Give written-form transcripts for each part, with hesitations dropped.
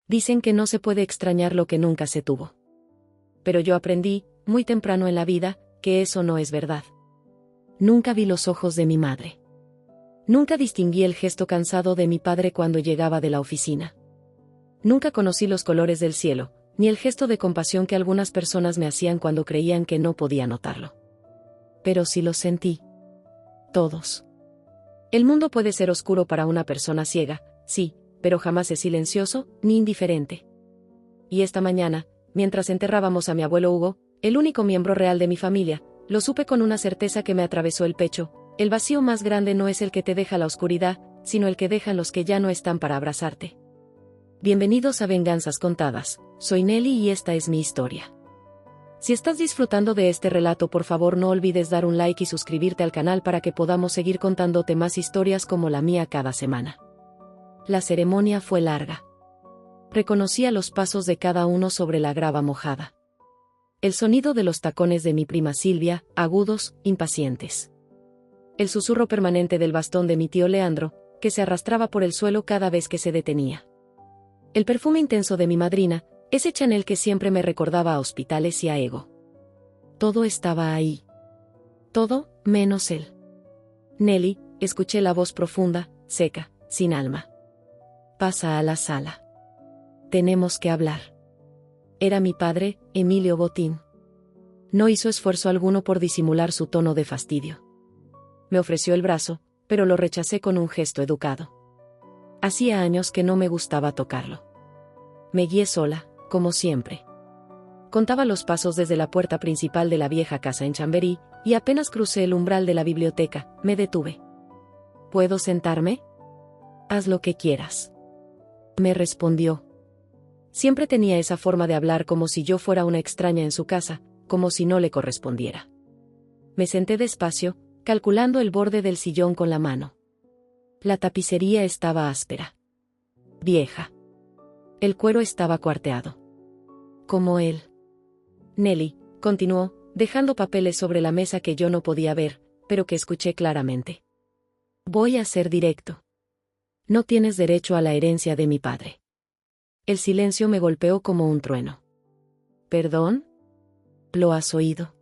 Dicen que no se puede extrañar lo que nunca se tuvo. Pero yo aprendí, muy temprano en la vida, que eso no es verdad. Nunca vi los ojos de mi madre. Nunca distinguí el gesto cansado de mi padre cuando llegaba de la oficina. Nunca conocí los colores del cielo, ni el gesto de compasión que algunas personas me hacían cuando creían que no podía notarlo. Pero sí los sentí. Todos. El mundo puede ser oscuro para una persona ciega, sí, pero jamás es silencioso, ni indiferente. Y esta mañana, mientras enterrábamos a mi abuelo Hugo, el único miembro real de mi familia, lo supe con una certeza que me atravesó el pecho: el vacío más grande no es el que te deja la oscuridad, sino el que dejan los que ya no están para abrazarte. Bienvenidos a Venganzas Contadas, soy Nelly y esta es mi historia. Si estás disfrutando de este relato, por favor no olvides dar un like y suscribirte al canal para que podamos seguir contándote más historias como la mía cada semana. La ceremonia fue larga. Reconocía los pasos de cada uno sobre la grava mojada. El sonido de los tacones de mi prima Silvia, agudos, impacientes. El susurro permanente del bastón de mi tío Leandro, que se arrastraba por el suelo cada vez que se detenía. El perfume intenso de mi madrina, ese Chanel que siempre me recordaba a hospitales y a Ego. Todo estaba ahí. Todo, menos él. Nelly, escuché la voz profunda, seca, sin alma. Pasa a la sala. Tenemos que hablar. Era mi padre, Emilio Botín. No hizo esfuerzo alguno por disimular su tono de fastidio. Me ofreció el brazo, pero lo rechacé con un gesto educado. Hacía años que no me gustaba tocarlo. Me guié sola, como siempre. Contaba los pasos desde la puerta principal de la vieja casa en Chamberí, y apenas crucé el umbral de la biblioteca, me detuve. ¿Puedo sentarme? Haz lo que quieras. Me respondió. Siempre tenía esa forma de hablar como si yo fuera una extraña en su casa, como si no le correspondiera. Me senté despacio, calculando el borde del sillón con la mano. La tapicería estaba áspera. Vieja. El cuero estaba cuarteado. Como él. Nelly, continuó, dejando papeles sobre la mesa que yo no podía ver, pero que escuché claramente. Voy a ser directo. No tienes derecho a la herencia de mi padre. El silencio me golpeó como un trueno. ¿Perdón? ¿Lo has oído?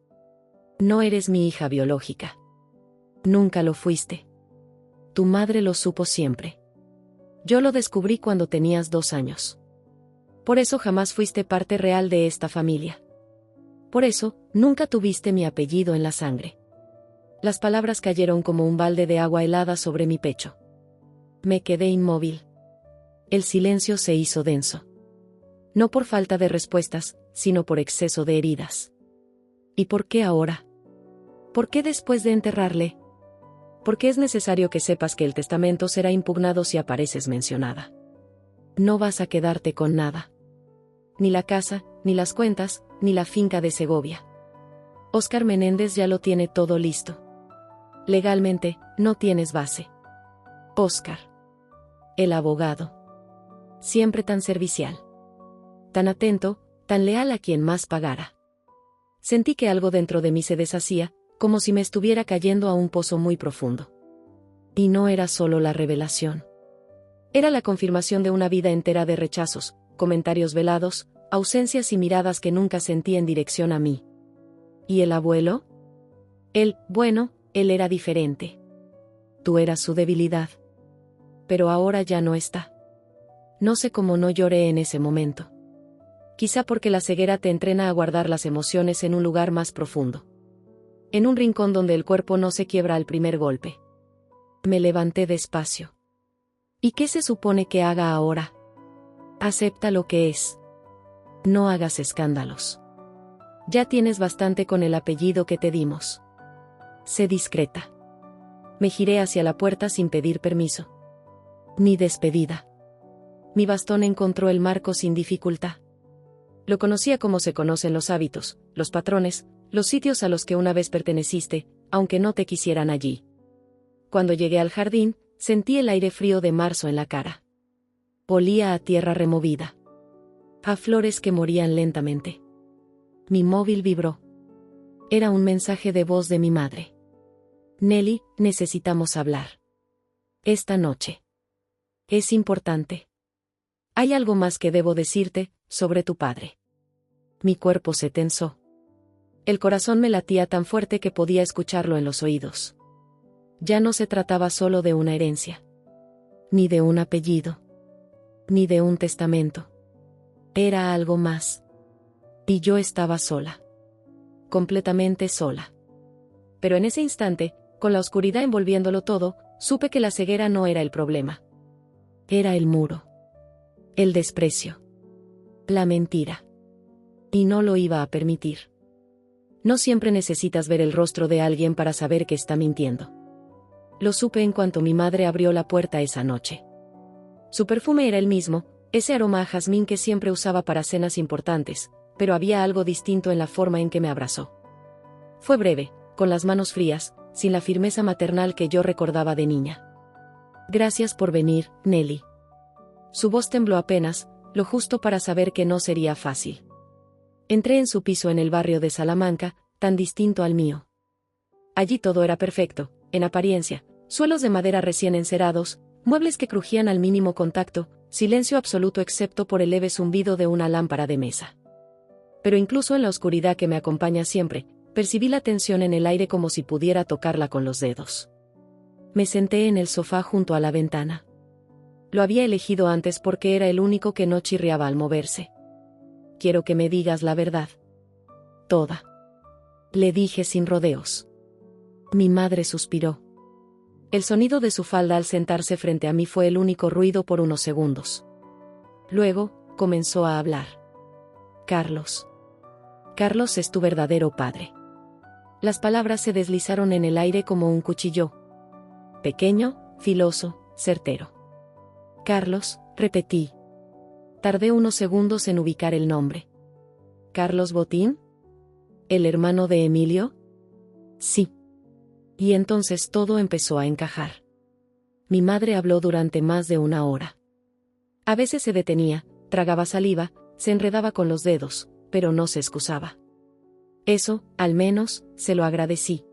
No eres mi hija biológica. Nunca lo fuiste. Tu madre lo supo siempre. Yo lo descubrí cuando tenías 2 años. Por eso jamás fuiste parte real de esta familia. Por eso, nunca tuviste mi apellido en la sangre. Las palabras cayeron como un balde de agua helada sobre mi pecho. Me quedé inmóvil. El silencio se hizo denso. No por falta de respuestas, sino por exceso de heridas. ¿Y por qué ahora? ¿Por qué después de enterrarle? Porque es necesario que sepas que el testamento será impugnado si apareces mencionada. No vas a quedarte con nada. Ni la casa, ni las cuentas, ni la finca de Segovia. Óscar Menéndez ya lo tiene todo listo. Legalmente, no tienes base. Óscar. El abogado. Siempre tan servicial. Tan atento, tan leal a quien más pagara. Sentí que algo dentro de mí se deshacía, como si me estuviera cayendo a un pozo muy profundo. Y no era solo la revelación. Era la confirmación de una vida entera de rechazos, comentarios velados, ausencias y miradas que nunca sentí en dirección a mí. ¿Y el abuelo? Él era diferente. Tú eras su debilidad. Pero ahora ya no está. No sé cómo no lloré en ese momento. Quizá porque la ceguera te entrena a guardar las emociones en un lugar más profundo. En un rincón donde el cuerpo no se quiebra al primer golpe. Me levanté despacio. ¿Y qué se supone que haga ahora? Acepta lo que es. No hagas escándalos. Ya tienes bastante con el apellido que te dimos. Sé discreta. Me giré hacia la puerta sin pedir permiso. Ni despedida. Mi bastón encontró el marco sin dificultad. Lo conocía como se conocen los hábitos, los patrones, los sitios a los que una vez perteneciste, aunque no te quisieran allí. Cuando llegué al jardín, sentí el aire frío de marzo en la cara. Olía a tierra removida. A flores que morían lentamente. Mi móvil vibró. Era un mensaje de voz de mi madre. Nelly, necesitamos hablar. Esta noche. Es importante. Hay algo más que debo decirte, sobre tu padre. Mi cuerpo se tensó. El corazón me latía tan fuerte que podía escucharlo en los oídos. Ya no se trataba solo de una herencia. Ni de un apellido. Ni de un testamento. Era algo más. Y yo estaba sola. Completamente sola. Pero en ese instante, con la oscuridad envolviéndolo todo, supe que la ceguera no era el problema. Era el muro. El desprecio. La mentira. Y no lo iba a permitir. No siempre necesitas ver el rostro de alguien para saber que está mintiendo. Lo supe en cuanto mi madre abrió la puerta esa noche. Su perfume era el mismo, ese aroma a jazmín que siempre usaba para cenas importantes, pero había algo distinto en la forma en que me abrazó. Fue breve, con las manos frías, sin la firmeza maternal que yo recordaba de niña. Gracias por venir, Nelly. Su voz tembló apenas, lo justo para saber que no sería fácil. Entré en su piso en el barrio de Salamanca, tan distinto al mío. Allí todo era perfecto, en apariencia, suelos de madera recién encerados, muebles que crujían al mínimo contacto, silencio absoluto excepto por el leve zumbido de una lámpara de mesa. Pero incluso en la oscuridad que me acompaña siempre, percibí la tensión en el aire como si pudiera tocarla con los dedos. Me senté en el sofá junto a la ventana. Lo había elegido antes porque era el único que no chirriaba al moverse. Quiero que me digas la verdad. Toda. Le dije sin rodeos. Mi madre suspiró. El sonido de su falda al sentarse frente a mí fue el único ruido por unos segundos. Luego, comenzó a hablar. Carlos. Carlos es tu verdadero padre. Las palabras se deslizaron en el aire como un cuchillo. Pequeño, filoso, certero. Carlos, repetí. Tardé unos segundos en ubicar el nombre. ¿Carlos Botín? ¿El hermano de Emilio? Sí. Y entonces todo empezó a encajar. Mi madre habló durante más de una hora. A veces se detenía, tragaba saliva, se enredaba con los dedos, pero no se excusaba. Eso, al menos, se lo agradecí.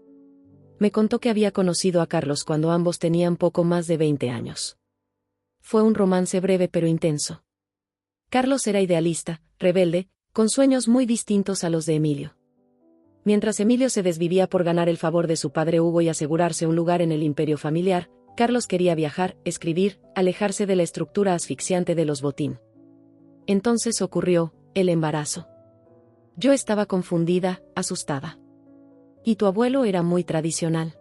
Me contó que había conocido a Carlos cuando ambos tenían poco más de 20 años. Fue un romance breve pero intenso. Carlos era idealista, rebelde, con sueños muy distintos a los de Emilio. Mientras Emilio se desvivía por ganar el favor de su padre Hugo y asegurarse un lugar en el imperio familiar, Carlos quería viajar, escribir, alejarse de la estructura asfixiante de los Botín. Entonces ocurrió el embarazo. Yo estaba confundida, asustada. Y tu abuelo era muy tradicional.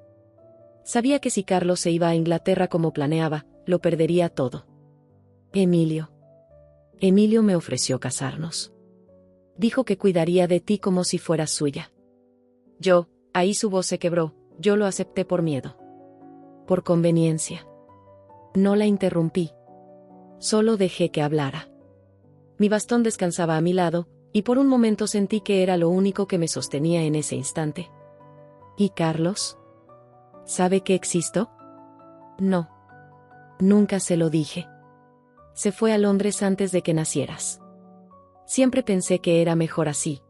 Sabía que si Carlos se iba a Inglaterra como planeaba, lo perdería todo. Emilio me ofreció casarnos. Dijo que cuidaría de ti como si fueras suya. Ahí su voz se quebró, yo lo acepté por miedo. Por conveniencia. No la interrumpí. Solo dejé que hablara. Mi bastón descansaba a mi lado, y por un momento sentí que era lo único que me sostenía en ese instante. ¿Y Carlos? ¿Sabe que existo? No. Nunca se lo dije. Se fue a Londres antes de que nacieras. Siempre pensé que era mejor así.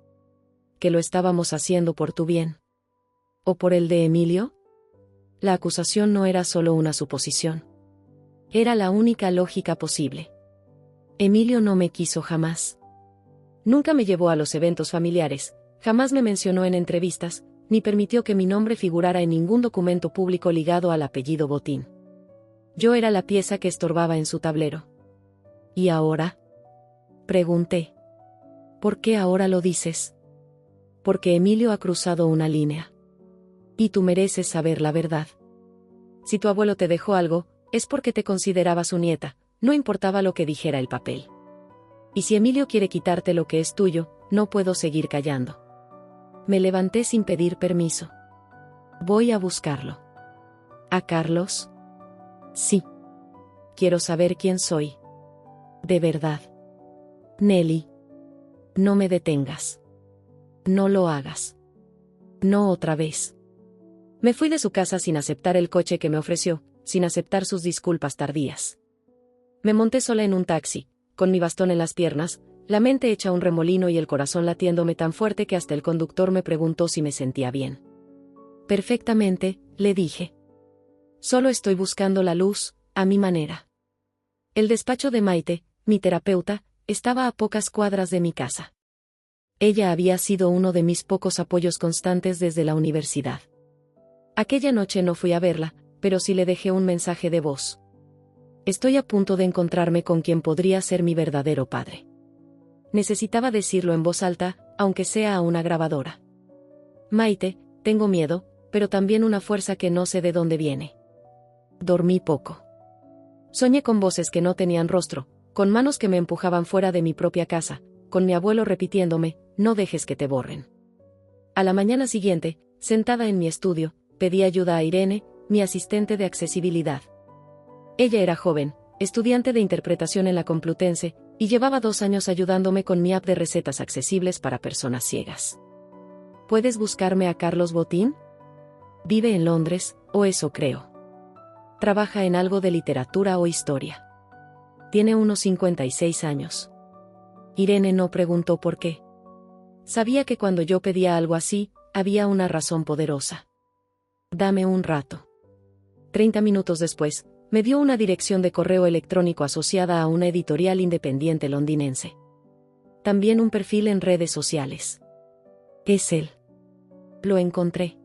Que lo estábamos haciendo por tu bien. ¿O por el de Emilio? La acusación no era solo una suposición. Era la única lógica posible. Emilio no me quiso jamás. Nunca me llevó a los eventos familiares, jamás me mencionó en entrevistas, ni permitió que mi nombre figurara en ningún documento público ligado al apellido Botín. Yo era la pieza que estorbaba en su tablero. ¿Y ahora? Pregunté. ¿Por qué ahora lo dices? Porque Emilio ha cruzado una línea. Y tú mereces saber la verdad. Si tu abuelo te dejó algo, es porque te consideraba su nieta, no importaba lo que dijera el papel. Y si Emilio quiere quitarte lo que es tuyo, no puedo seguir callando. Me levanté sin pedir permiso. Voy a buscarlo. ¿A Carlos? Sí. Quiero saber quién soy. De verdad. Nelly. No me detengas. No lo hagas. No otra vez. Me fui de su casa sin aceptar el coche que me ofreció, sin aceptar sus disculpas tardías. Me monté sola en un taxi, con mi bastón en las piernas, la mente hecha un remolino y el corazón latiéndome tan fuerte que hasta el conductor me preguntó si me sentía bien. Perfectamente, le dije. Solo estoy buscando la luz, a mi manera. El despacho de Maite, mi terapeuta, estaba a pocas cuadras de mi casa. Ella había sido uno de mis pocos apoyos constantes desde la universidad. Aquella noche no fui a verla, pero sí le dejé un mensaje de voz. Estoy a punto de encontrarme con quien podría ser mi verdadero padre. Necesitaba decirlo en voz alta, aunque sea a una grabadora. Maite, tengo miedo, pero también una fuerza que no sé de dónde viene. Dormí poco. Soñé con voces que no tenían rostro, con manos que me empujaban fuera de mi propia casa, con mi abuelo repitiéndome, no dejes que te borren. A la mañana siguiente, sentada en mi estudio, pedí ayuda a Irene, mi asistente de accesibilidad. Ella era joven, estudiante de interpretación en la Complutense, y llevaba 2 años ayudándome con mi app de recetas accesibles para personas ciegas. ¿Puedes buscarme a Carlos Botín? Vive en Londres, o eso creo. Trabaja en algo de literatura o historia. Tiene unos 56 años. Irene no preguntó por qué. Sabía que cuando yo pedía algo así, había una razón poderosa. Dame un rato. 30 minutos después, me dio una dirección de correo electrónico asociada a una editorial independiente londinense. También un perfil en redes sociales. Es él. Lo encontré.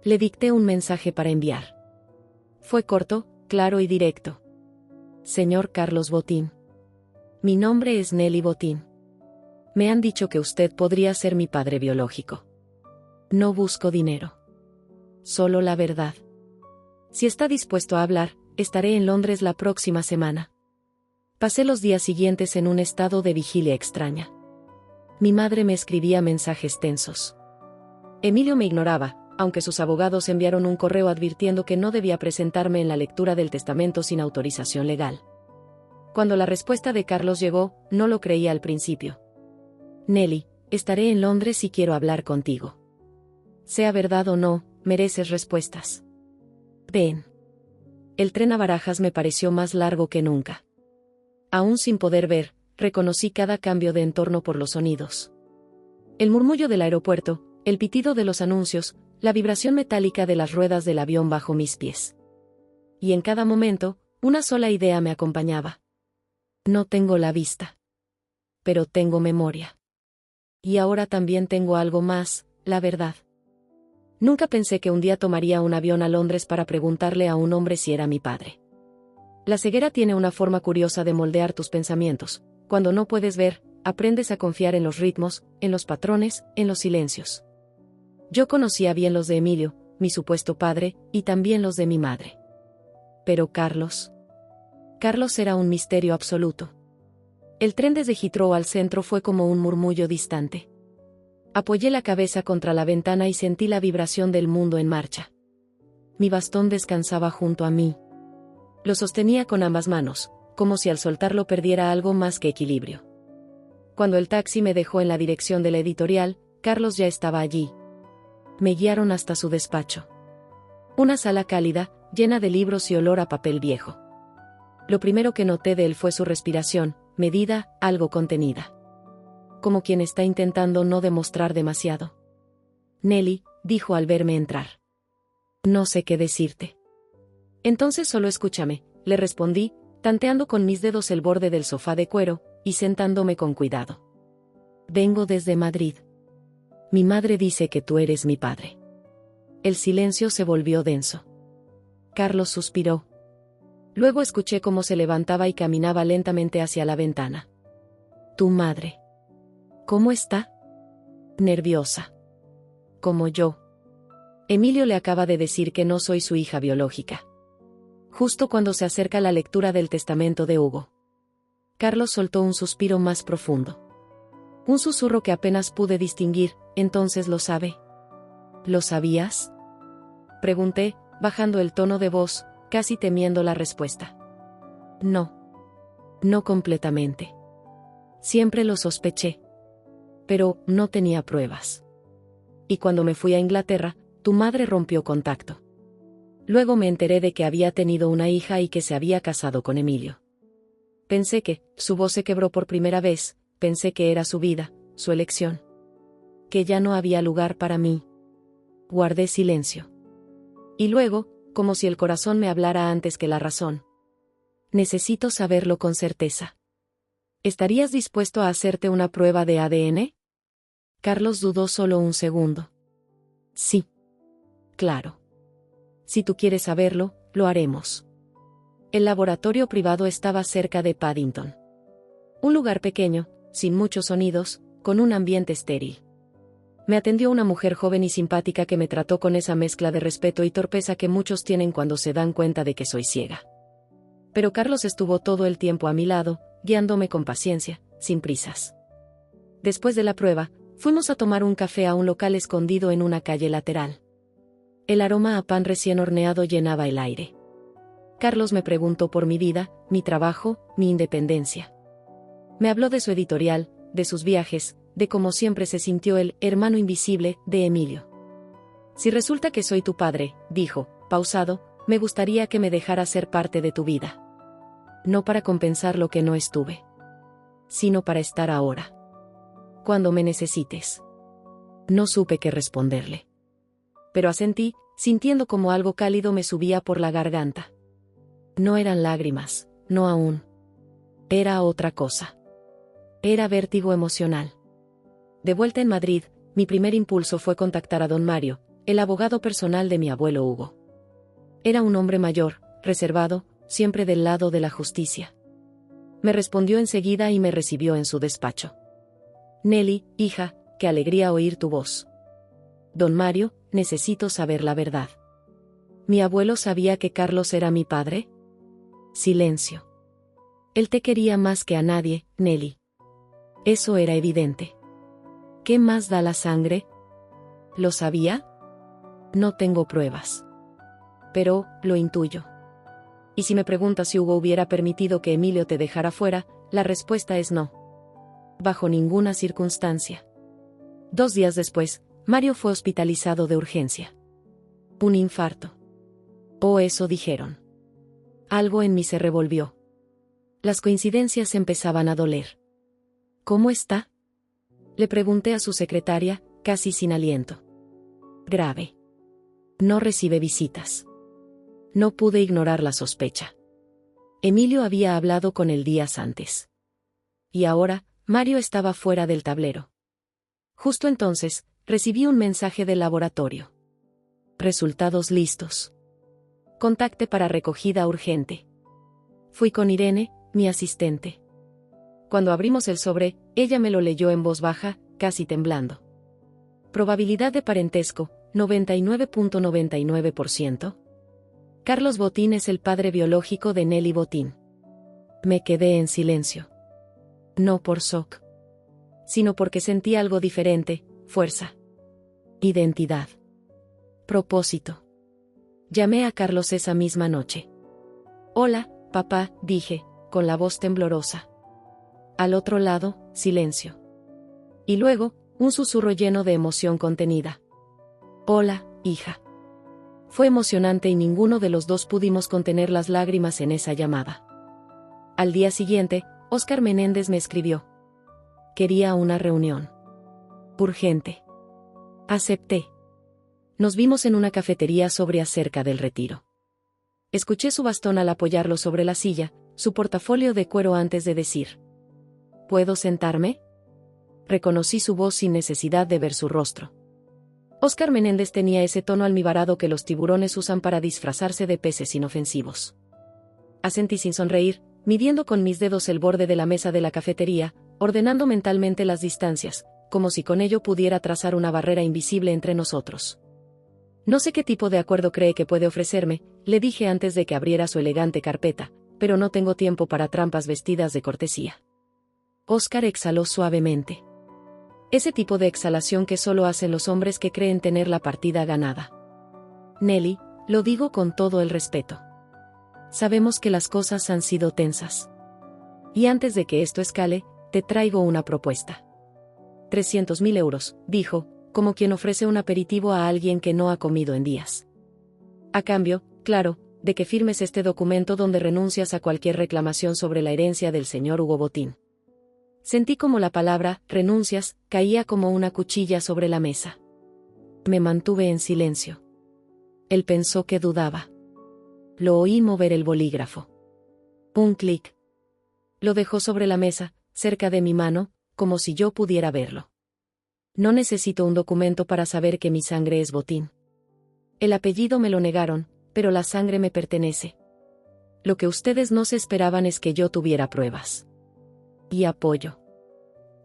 Le dicté un mensaje para enviar. Fue corto, claro y directo. Señor Carlos Botín. Mi nombre es Nelly Botín. Me han dicho que usted podría ser mi padre biológico. No busco dinero. Solo la verdad. Si está dispuesto a hablar, estaré en Londres la próxima semana. Pasé los días siguientes en un estado de vigilia extraña. Mi madre me escribía mensajes tensos. Emilio me ignoraba, aunque sus abogados enviaron un correo advirtiendo que no debía presentarme en la lectura del testamento sin autorización legal. Cuando la respuesta de Carlos llegó, no lo creía al principio. Nelly, estaré en Londres y quiero hablar contigo. Sea verdad o no, mereces respuestas. Ven. El tren a Barajas me pareció más largo que nunca. Aún sin poder ver, reconocí cada cambio de entorno por los sonidos. El murmullo del aeropuerto, el pitido de los anuncios, la vibración metálica de las ruedas del avión bajo mis pies. Y en cada momento, una sola idea me acompañaba. No tengo la vista. Pero tengo memoria. Y ahora también tengo algo más, la verdad. Nunca pensé que un día tomaría un avión a Londres para preguntarle a un hombre si era mi padre. La ceguera tiene una forma curiosa de moldear tus pensamientos. Cuando no puedes ver, aprendes a confiar en los ritmos, en los patrones, en los silencios. Yo conocía bien los de Emilio, mi supuesto padre, y también los de mi madre. Pero Carlos era un misterio absoluto. El tren desde Heathrow al centro fue como un murmullo distante. Apoyé la cabeza contra la ventana y sentí la vibración del mundo en marcha. Mi bastón descansaba junto a mí. Lo sostenía con ambas manos, como si al soltarlo perdiera algo más que equilibrio. Cuando el taxi me dejó en la dirección de la editorial, Carlos ya estaba allí. Me guiaron hasta su despacho. Una sala cálida, llena de libros y olor a papel viejo. Lo primero que noté de él fue su respiración, medida, algo contenida. Como quien está intentando no demostrar demasiado. Nelly, dijo al verme entrar. No sé qué decirte. Entonces solo escúchame, le respondí, tanteando con mis dedos el borde del sofá de cuero, y sentándome con cuidado. Vengo desde Madrid. Mi madre dice que tú eres mi padre. El silencio se volvió denso. Carlos suspiró. Luego escuché cómo se levantaba y caminaba lentamente hacia la ventana. Tu madre. ¿Cómo está? Nerviosa. Como yo. Emilio le acaba de decir que no soy su hija biológica. Justo cuando se acerca la lectura del testamento de Hugo. Carlos soltó un suspiro más profundo. Un susurro que apenas pude distinguir. Entonces lo sabe. ¿Lo sabías? Pregunté, bajando el tono de voz, casi temiendo la respuesta. No. No completamente. Siempre lo sospeché. Pero no tenía pruebas. Y cuando me fui a Inglaterra, tu madre rompió contacto. Luego me enteré de que había tenido una hija y que se había casado con Emilio. Pensé que, su voz se quebró por primera vez, pensé que era su vida, su elección. Que ya no había lugar para mí. Guardé silencio. Y luego, como si el corazón me hablara antes que la razón. Necesito saberlo con certeza. ¿Estarías dispuesto a hacerte una prueba de ADN? Carlos dudó solo un segundo. Sí. Claro. Si tú quieres saberlo, lo haremos. El laboratorio privado estaba cerca de Paddington. Un lugar pequeño, sin muchos sonidos, con un ambiente estéril. Me atendió una mujer joven y simpática que me trató con esa mezcla de respeto y torpeza que muchos tienen cuando se dan cuenta de que soy ciega. Pero Carlos estuvo todo el tiempo a mi lado, guiándome con paciencia, sin prisas. Después de la prueba, fuimos a tomar un café a un local escondido en una calle lateral. El aroma a pan recién horneado llenaba el aire. Carlos me preguntó por mi vida, mi trabajo, mi independencia. Me habló de su editorial, de sus viajes, de cómo siempre se sintió el hermano invisible de Emilio. Si resulta que soy tu padre, dijo, pausado, me gustaría que me dejaras ser parte de tu vida. No para compensar lo que no estuve, sino para estar ahora. Cuando me necesites. No supe qué responderle. Pero asentí, sintiendo como algo cálido me subía por la garganta. No eran lágrimas, no aún. Era otra cosa. Era vértigo emocional. De vuelta en Madrid, mi primer impulso fue contactar a don Mario, el abogado personal de mi abuelo Hugo. Era un hombre mayor, reservado, siempre del lado de la justicia. Me respondió enseguida y me recibió en su despacho. Nelly, hija, qué alegría oír tu voz. Don Mario, necesito saber la verdad. ¿Mi abuelo sabía que Carlos era mi padre? Silencio. Él te quería más que a nadie, Nelly. Eso era evidente. ¿Qué más da la sangre? ¿Lo sabía? No tengo pruebas. Pero, lo intuyo. Y si me preguntas si Hugo hubiera permitido que Emilio te dejara fuera, la respuesta es no. Bajo ninguna circunstancia. 2 días después, Mario fue hospitalizado de urgencia. Un infarto. O eso dijeron. Algo en mí se revolvió. Las coincidencias empezaban a doler. ¿Cómo está? Le pregunté a su secretaria, casi sin aliento. Grave. No recibe visitas. No pude ignorar la sospecha. Emilio había hablado con él días antes. Y ahora, Mario estaba fuera del tablero. Justo entonces, recibí un mensaje del laboratorio. Resultados listos. Contacte para recogida urgente. Fui con Irene, mi asistente. Cuando abrimos el sobre, ella me lo leyó en voz baja, casi temblando. Probabilidad de parentesco, 99.99%. Carlos Botín es el padre biológico de Nelly Botín. Me quedé en silencio. No por shock, sino porque sentí algo diferente, fuerza. Identidad. Propósito. Llamé a Carlos esa misma noche. Hola, papá, dije, con la voz temblorosa. Al otro lado, silencio. Y luego, un susurro lleno de emoción contenida. Hola, hija. Fue emocionante y ninguno de los dos pudimos contener las lágrimas en esa llamada. Al día siguiente, Óscar Menéndez me escribió. Quería una reunión. Urgente. Acepté. Nos vimos en una cafetería sobria cerca del Retiro. Escuché su bastón al apoyarlo sobre la silla, su portafolio de cuero antes de decir. ¿Puedo sentarme? Reconocí su voz sin necesidad de ver su rostro. Óscar Menéndez tenía ese tono almibarado que los tiburones usan para disfrazarse de peces inofensivos. Asentí sin sonreír, midiendo con mis dedos el borde de la mesa de la cafetería, ordenando mentalmente las distancias, como si con ello pudiera trazar una barrera invisible entre nosotros. No sé qué tipo de acuerdo cree que puede ofrecerme, le dije antes de que abriera su elegante carpeta, pero no tengo tiempo para trampas vestidas de cortesía. Óscar exhaló suavemente. Ese tipo de exhalación que solo hacen los hombres que creen tener la partida ganada. Nelly, lo digo con todo el respeto. Sabemos que las cosas han sido tensas. Y antes de que esto escale, te traigo una propuesta. 300.000 euros, dijo, como quien ofrece un aperitivo a alguien que no ha comido en días. A cambio, claro, de que firmes este documento donde renuncias a cualquier reclamación sobre la herencia del señor Hugo Botín. Sentí como la palabra, renuncias, caía como una cuchilla sobre la mesa. Me mantuve en silencio. Él pensó que dudaba. Lo oí mover el bolígrafo. Un clic. Lo dejó sobre la mesa, cerca de mi mano, como si yo pudiera verlo. No necesito un documento para saber que mi sangre es Botín. El apellido me lo negaron, pero la sangre me pertenece. Lo que ustedes no se esperaban es que yo tuviera pruebas. Y apoyo.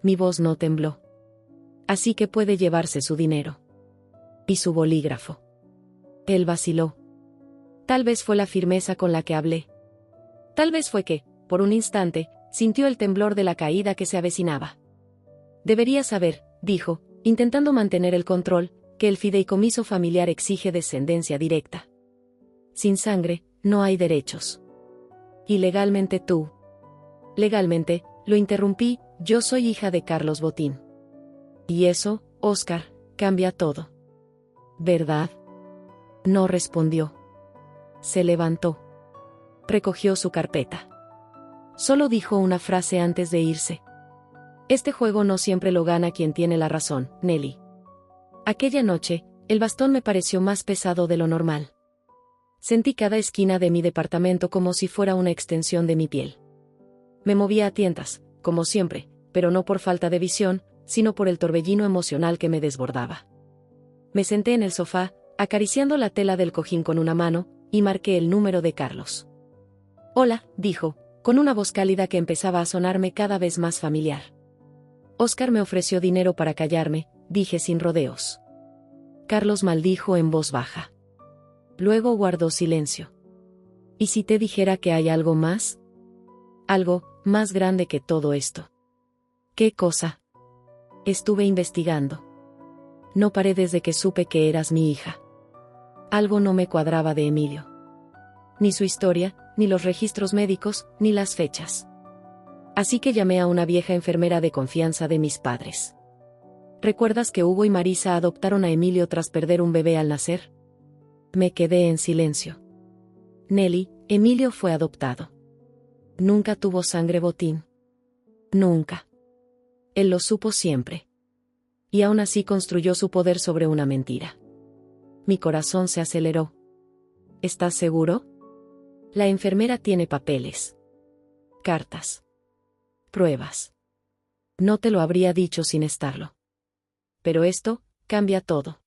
Mi voz no tembló. Así que puede llevarse su dinero. Y su bolígrafo. Él vaciló. Tal vez fue la firmeza con la que hablé. Tal vez fue que, por un instante, sintió el temblor de la caída que se avecinaba. Debería saber, dijo, intentando mantener el control, que el fideicomiso familiar exige descendencia directa. Sin sangre, no hay derechos. Y legalmente tú. Legalmente, lo interrumpí, yo soy hija de Carlos Botín. Y eso, Óscar, cambia todo. ¿Verdad? No respondió. Se levantó. Recogió su carpeta. Solo dijo una frase antes de irse. Este juego no siempre lo gana quien tiene la razón, Nelly. Aquella noche, el bastón me pareció más pesado de lo normal. Sentí cada esquina de mi departamento como si fuera una extensión de mi piel. Me movía a tientas, como siempre, pero no por falta de visión, sino por el torbellino emocional que me desbordaba. Me senté en el sofá, acariciando la tela del cojín con una mano, y marqué el número de Carlos. Hola, dijo, con una voz cálida que empezaba a sonarme cada vez más familiar. Óscar me ofreció dinero para callarme, dije sin rodeos. Carlos maldijo en voz baja. Luego guardó silencio. ¿Y si te dijera que hay algo más? Algo más grande que todo esto. ¿Qué cosa? Estuve investigando. No paré desde que supe que eras mi hija. Algo no me cuadraba de Emilio. Ni su historia, ni los registros médicos, ni las fechas. Así que llamé a una vieja enfermera de confianza de mis padres. ¿Recuerdas que Hugo y Marisa adoptaron a Emilio tras perder un bebé al nacer? Me quedé en silencio. Nelly, Emilio fue adoptado. Nunca tuvo sangre Botín. Nunca. Él lo supo siempre. Y aún así construyó su poder sobre una mentira. Mi corazón se aceleró. ¿Estás seguro? La enfermera tiene papeles. Cartas. Pruebas. No te lo habría dicho sin estarlo. Pero esto cambia todo.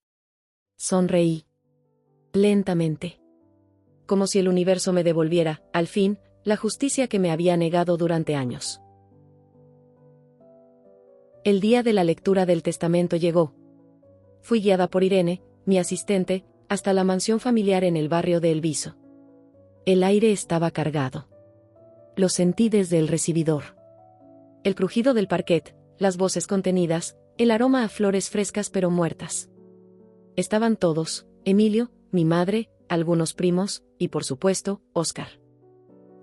Sonreí. Lentamente. Como si el universo me devolviera, al fin, la justicia que me había negado durante años. El día de la lectura del testamento llegó. Fui guiada por Irene, mi asistente, hasta la mansión familiar en el barrio de El Viso. El aire estaba cargado. Lo sentí desde el recibidor. El crujido del parquet, las voces contenidas, el aroma a flores frescas pero muertas. Estaban todos, Emilio, mi madre, algunos primos, y por supuesto, Óscar.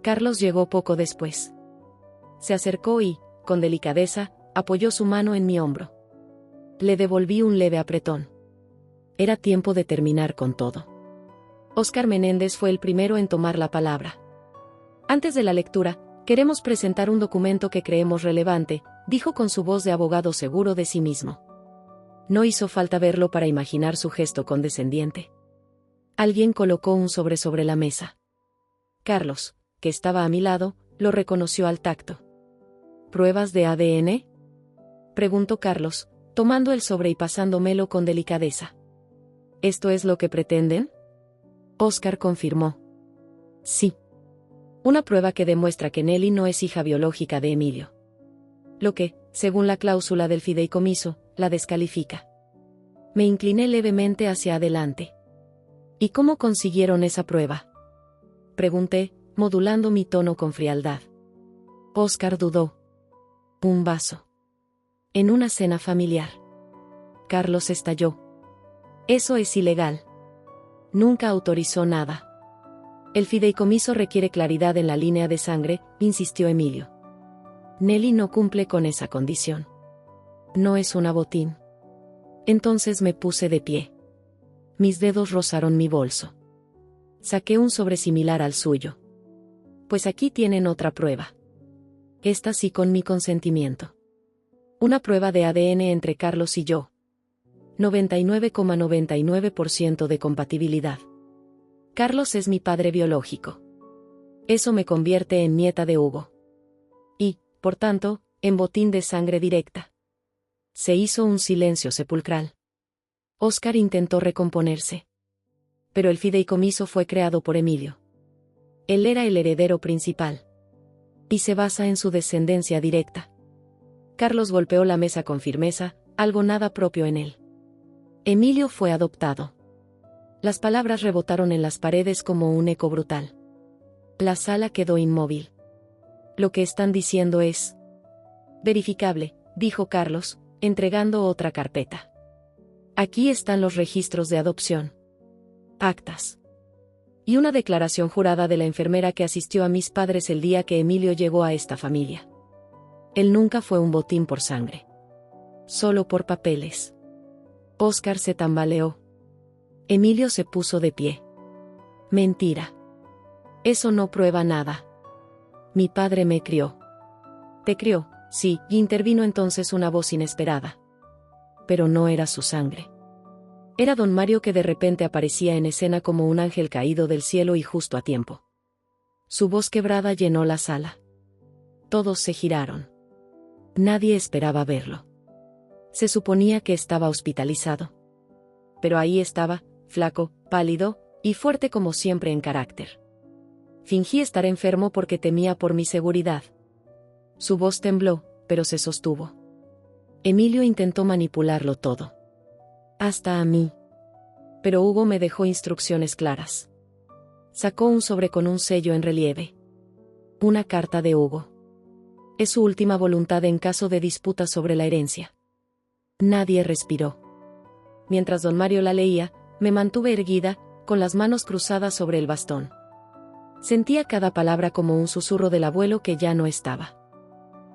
Carlos llegó poco después. Se acercó y, con delicadeza, apoyó su mano en mi hombro. Le devolví un leve apretón. Era tiempo de terminar con todo. Óscar Menéndez fue el primero en tomar la palabra. Antes de la lectura, queremos presentar un documento que creemos relevante, dijo con su voz de abogado seguro de sí mismo. No hizo falta verlo para imaginar su gesto condescendiente. Alguien colocó un sobre la mesa. Carlos, que estaba a mi lado, lo reconoció al tacto. ¿Pruebas de ADN? Preguntó Carlos, tomando el sobre y pasándomelo con delicadeza. ¿Esto es lo que pretenden? Óscar confirmó. Sí. Una prueba que demuestra que Nelly no es hija biológica de Emilio. Lo que, según la cláusula del fideicomiso, la descalifica. Me incliné levemente hacia adelante. ¿Y cómo consiguieron esa prueba? Pregunté, modulando mi tono con frialdad. Óscar dudó. Un vaso. En una cena familiar. Carlos estalló. Eso es ilegal. Nunca autorizó nada. El fideicomiso requiere claridad en la línea de sangre, insistió Emilio. Nelly no cumple con esa condición. No es una Botín. Entonces me puse de pie. Mis dedos rozaron mi bolso. Saqué un sobre similar al suyo. Pues aquí tienen otra prueba. Esta sí con mi consentimiento. Una prueba de ADN entre Carlos y yo. 99,99% de compatibilidad. Carlos es mi padre biológico. Eso me convierte en nieta de Hugo. Y, por tanto, en botín de sangre directa. Se hizo un silencio sepulcral. Óscar intentó recomponerse. Pero el fideicomiso fue creado por Emilio. Él era el heredero principal. Y se basa en su descendencia directa. Carlos golpeó la mesa con firmeza, algo nada propio en él. Emilio fue adoptado. Las palabras rebotaron en las paredes como un eco brutal. La sala quedó inmóvil. Lo que están diciendo es verificable, dijo Carlos, entregando otra carpeta. Aquí están los registros de adopción. Actas. Y una declaración jurada de la enfermera que asistió a mis padres el día que Emilio llegó a esta familia. Él nunca fue un botín por sangre. Solo por papeles. Óscar se tambaleó. Emilio se puso de pie. Mentira. Eso no prueba nada. Mi padre me crió. Te crió, sí, y intervino entonces una voz inesperada. Pero no era su sangre. Era don Mario que de repente aparecía en escena como un ángel caído del cielo y justo a tiempo. Su voz quebrada llenó la sala. Todos se giraron. Nadie esperaba verlo. Se suponía que estaba hospitalizado. Pero ahí estaba, flaco, pálido, y fuerte como siempre en carácter. Fingí estar enfermo porque temía por mi seguridad. Su voz tembló, pero se sostuvo. Emilio intentó manipularlo todo. Hasta a mí. Pero Hugo me dejó instrucciones claras. Sacó un sobre con un sello en relieve. Una carta de Hugo. Es su última voluntad en caso de disputa sobre la herencia. Nadie respiró. Mientras don Mario la leía, me mantuve erguida, con las manos cruzadas sobre el bastón. Sentía cada palabra como un susurro del abuelo que ya no estaba.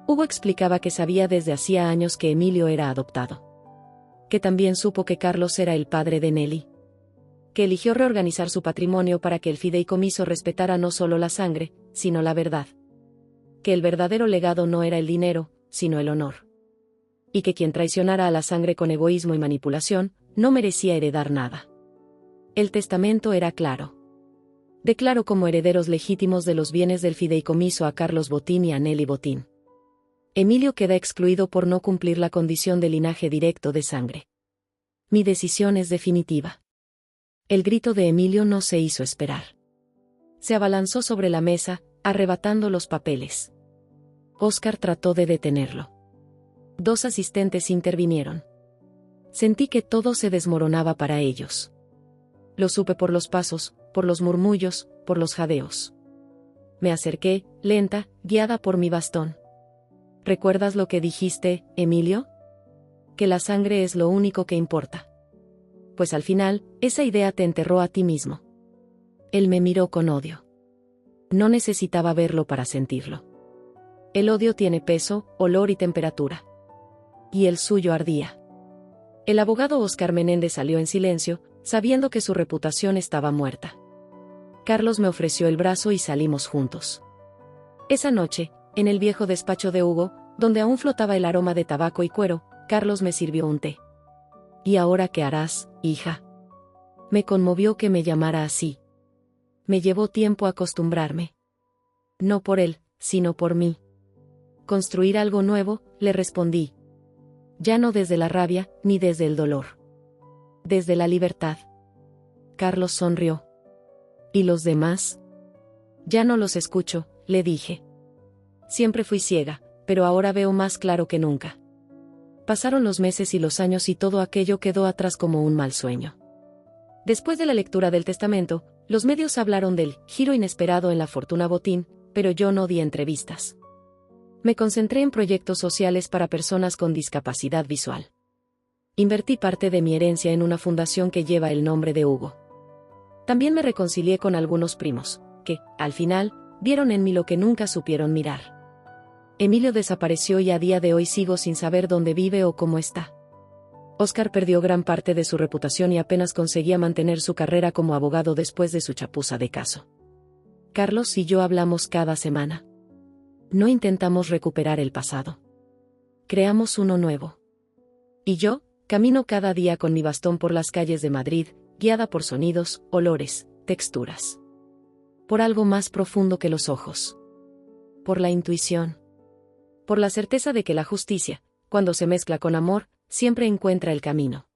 Hugo explicaba que sabía desde hacía años que Emilio era adoptado. Que también supo que Carlos era el padre de Nelly. Que eligió reorganizar su patrimonio para que el fideicomiso respetara no solo la sangre, sino la verdad. Que el verdadero legado no era el dinero, sino el honor. Y que quien traicionara a la sangre con egoísmo y manipulación, no merecía heredar nada. El testamento era claro. Declaró como herederos legítimos de los bienes del fideicomiso a Carlos Botín y a Nelly Botín. Emilio queda excluido por no cumplir la condición de linaje directo de sangre. Mi decisión es definitiva. El grito de Emilio no se hizo esperar. Se abalanzó sobre la mesa, arrebatando los papeles. Óscar trató de detenerlo. 2 asistentes intervinieron. Sentí que todo se desmoronaba para ellos. Lo supe por los pasos, por los murmullos, por los jadeos. Me acerqué, lenta, guiada por mi bastón. ¿Recuerdas lo que dijiste, Emilio? Que la sangre es lo único que importa. Pues al final, esa idea te enterró a ti mismo. Él me miró con odio. No necesitaba verlo para sentirlo. El odio tiene peso, olor y temperatura. Y el suyo ardía. El abogado Óscar Menéndez salió en silencio, sabiendo que su reputación estaba muerta. Carlos me ofreció el brazo y salimos juntos. Esa noche, en el viejo despacho de Hugo, donde aún flotaba el aroma de tabaco y cuero, Carlos me sirvió un té. ¿Y ahora qué harás, hija? Me conmovió que me llamara así. Me llevó tiempo acostumbrarme. No por él, sino por mí. Construir algo nuevo, le respondí. Ya no desde la rabia, ni desde el dolor. Desde la libertad. Carlos sonrió. ¿Y los demás? Ya no los escucho, le dije. Siempre fui ciega, pero ahora veo más claro que nunca. Pasaron los meses y los años y todo aquello quedó atrás como un mal sueño. Después de la lectura del testamento, los medios hablaron del giro inesperado en la fortuna Botín, pero yo no di entrevistas. Me concentré en proyectos sociales para personas con discapacidad visual. Invertí parte de mi herencia en una fundación que lleva el nombre de Hugo. También me reconcilié con algunos primos, que, al final, vieron en mí lo que nunca supieron mirar. Emilio desapareció y a día de hoy sigo sin saber dónde vive o cómo está. Óscar perdió gran parte de su reputación y apenas conseguía mantener su carrera como abogado después de su chapuza de caso. Carlos y yo hablamos cada semana. No intentamos recuperar el pasado. Creamos uno nuevo. Y yo, camino cada día con mi bastón por las calles de Madrid, guiada por sonidos, olores, texturas. Por algo más profundo que los ojos. Por la intuición. por la certeza de que la justicia, cuando se mezcla con amor, siempre encuentra el camino.